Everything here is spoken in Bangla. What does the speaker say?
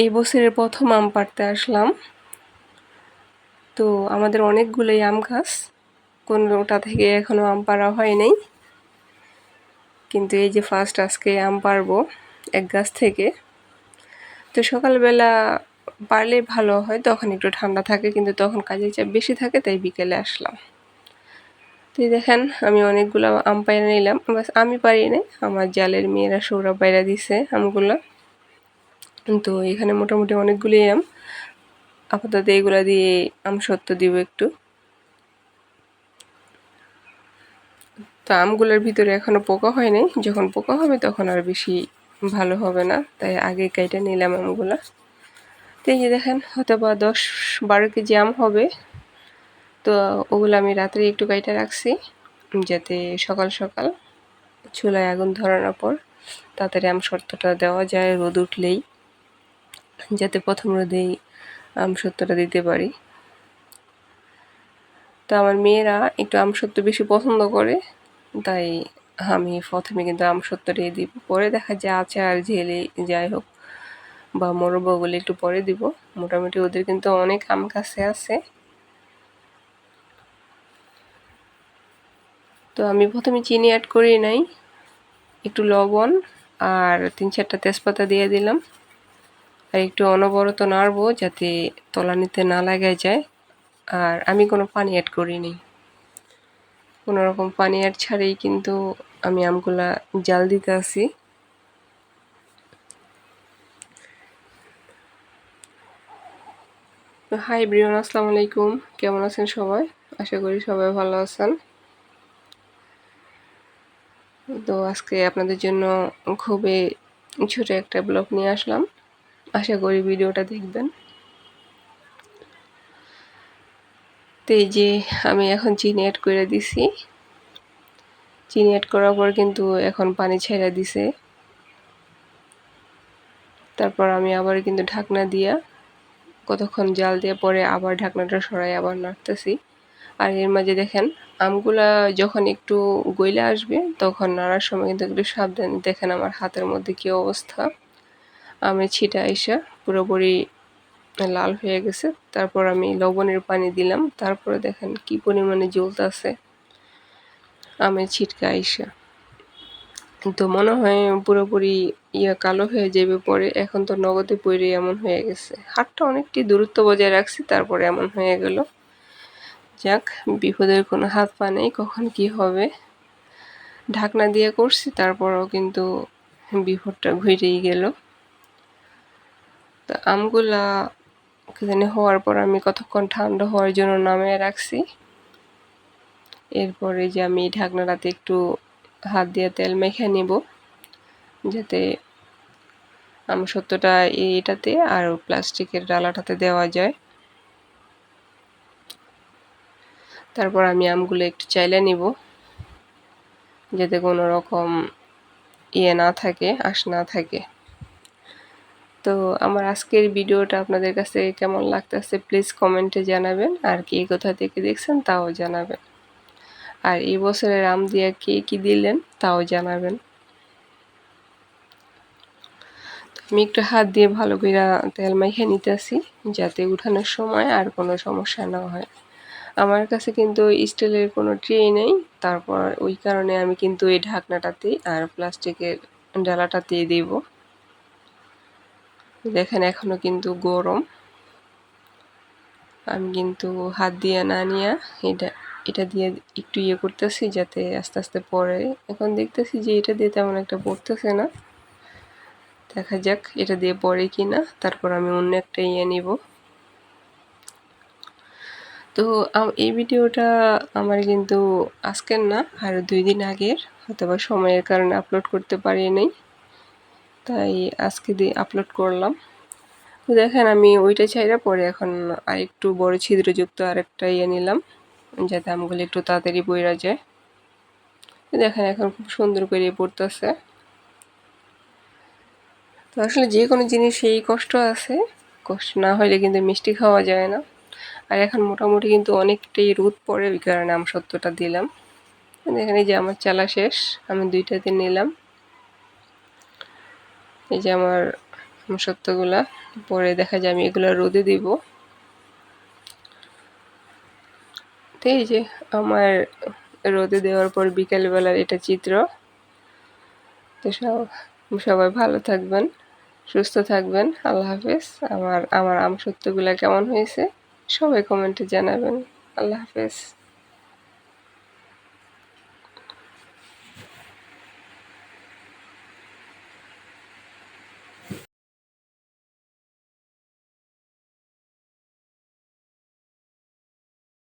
এই বছরের প্রথম আম পাড়তে আসলাম। তো আমাদের অনেকগুলোই আম গাছ, কোনোটা থেকে এখনো আম পাড়া হয় নাই, কিন্তু এই যে ফার্স্ট আজকে আম পাড়বো এক গাছ থেকে। তো সকালবেলা পারলে ভালো হয়, তখন একটু ঠান্ডা থাকে, কিন্তু তখন কাজের চাপ বেশি থাকে, তাই বিকেলে আসলাম। তো দেখেন আমি অনেকগুলো আম পাইরা নিলাম, বাস আমি পারি নাই, আমার জালের মেয়েরা সৌরা পাইরা দিছে আমগুলো। তো এখানে মোটামুটি অনেকগুলি আম, আপাতত এগুলা দিয়ে আম সত্ত্ব দিব একটু। তো আমগুলোর ভিতরে এখনো পোকা হয় নাই, যখন পোকা হবে তখন আর বেশি ভালো হবে না, তাই আগে কেটে নিলাম আমগুলা। তো এই যে দেখেন হয়তো বা 10-12 কেজি আম হবে। তো ওগুলো আমি রাত্রে একটু কেটে রাখছি, যাতে সকাল সকাল চুলায় আগুন ধরানোর পর তাড়াতাড়ি আম সত্ত্বটা দেওয়া যায়, রোদ উঠলেই, যাতে প্রথম রোদেই আম সত্ত্বটা দিতে পারি। তো আমার মেয়েরা একটু আম সত্ত্ব বেশি পছন্দ করে, তাই আমি প্রথমে কিন্তু আম সত্ত্বটাই দিব, পরে দেখা যায় আচার ঝেলে যাই হোক বা মোরব্বা বলে একটু পরে দিব। মোটামুটি ওদের কিন্তু অনেক আম কাছে আছে। তো আমি প্রথমে চিনি অ্যাড করি নাই, একটু লবণ আর 3-4টা তেজপাতা দিয়ে দিলাম, আর একটু অনবরত নাড়বো যাতে তলানিতে না লাগা যায়। আর আমি কোনো পানি অ্যাড করিনি, কোনো রকম পানি অ্যাড ছাড়াই কিন্তু আমি আমগুলা জাল দিতে আসি। হাই ব্রিয়ন, আসসালামু আলাইকুম, কেমন আছেন সবাই? আশা করি সবাই ভালো আছেন। তো আজকে আপনাদের জন্য খুবই ছোট একটা ব্লগ নিয়ে আসলাম, আশা করি ভিডিওটা দেখবেন। তো এই যে আমি এখন চিনি অ্যাড করে দিছি, চিনি অ্যাড করার পর কিন্তু এখন পানি ছেড়ে দিছে। তারপর আমি আবার কিন্তু ঢাকনা দিয়া কতক্ষণ জাল দিয়ে পরে আবার ঢাকনাটা সরাই আবার নাড়তেছি। আর এর মাঝে দেখেন আমগুলা যখন একটু গইলে আসবে তখন নাড়ার সময় কিন্তু একটু সাবধানে দেখেন আমার হাতের মধ্যে কি অবস্থা, আমের ছিটা আইসা পুরোপুরি লাল হয়ে গেছে। তারপর আমি লবণের পানি দিলাম, তারপরে দেখেন কি পরিমাণে জ্বলতেছে আমের ছিটকা আইসা, তো মনে হয় পুরোপুরি কালো হয়ে যাবে পরে। এখন তো নগদে পড়ে এমন হয়ে গেছে, হাতটা অনেকটি দূরত্ব বজায় রাখছি, তারপরে এমন হয়ে গেল। যাক, বিপদের কোনো হাত পা নেই, কখন কি হবে। ঢাকনা দিয়ে করছি, তারপরেও কিন্তু বিপদটা ঘুরেই গেল। তো আমগুলা জানি হওয়ার পর আমি কতক্ষণ ঠান্ডা হওয়ার জন্য নামিয়ে রাখছি। এরপরে যে আমি ঢাকনাটাতে একটু হাত দিয়ে তেল মেখে নিব, যাতে আম সত্ত্বটা এটাতে আর প্লাস্টিকের ডালাটাতে দেওয়া যায়। তারপর আমি আমগুলো একটু চাইলে নিব, যাতে কোনো রকম না থাকে, আঁশ না থাকে। তো আমার আজকের ভিডিওটা আপনাদের কাছে কেমন লাগতেছে প্লিজ কমেন্টে জানাবেন, আর কে কোথা থেকে দেখছেন তাও জানাবেন, আর এই বছরের আম দিয়ে কে কি দিলেন তাও জানাবেন। আমি একটু হাত দিয়ে ভালো করে তেল মাখিয়ে নিতেছি, যাতে উঠানোর সময় আর কোনো সমস্যা না হয়। আমার কাছে কিন্তু স্টিলের কোনো ট্রে নেই, তারপর ওই কারণে আমি কিন্তু এই ঢাকনাটাতেই আর প্লাস্টিকের ডালাটাতেই দেব। দেখেন এখনো কিন্তু গরম, আমি কিন্তু হাত দিয়ে না নিয়ে এটা দিয়ে একটু করতেছি, যাতে আস্তে আস্তে পড়ে। এখন দেখতেছি যে এটা দিয়ে তেমন একটা পড়তেছে না, দেখা যাক এটা দিয়ে পড়ে কিনা, তারপর আমি অন্য একটা নিব। তো এই ভিডিওটা আমার কিন্তু আজকের না, আর 2 দিন আগের, হয়তোবা সময়ের কারণে আপলোড করতে পারি নাই, তাই আজকে দিয়ে আপলোড করলাম। তো দেখেন আমি ওইটা ছাইড়া পরে এখন আরেকটু বড় ছিদ্রযুক্ত আরেকটা নিলাম, যাতে আমগুলো একটু তাড়াতাড়ি পইড়া যায়। দেখেন এখন খুব সুন্দর করে পড়তেছে। তো আসলে যে কোনো জিনিসেই কষ্ট আছে, কষ্ট না হলে কিন্তু মিষ্টি খাওয়া যায় না। আর এখন মোটামুটি কিন্তু অনেকটাই রোদ পড়ে, ওই কারণে আম সত্ত্বটা দিলাম। এখানে যে আমার চালা শেষ, আমি 2টাতে নিলাম। এই যে আমার আমসত্ত্বগুলা। পরে দেখা যায় আমি এগুলা রোদে দিব। তো এই যে আমার রোদে দেওয়ার পর বিকেলবেলার এটা চিত্র। তো সবাই ভালো থাকবেন, সুস্থ থাকবেন। আল্লাহ হাফেজ। আমার আমসত্ত্বগুলা কেমন হয়েছে সবাই কমেন্টে জানাবেন। আল্লাহ হাফেজ।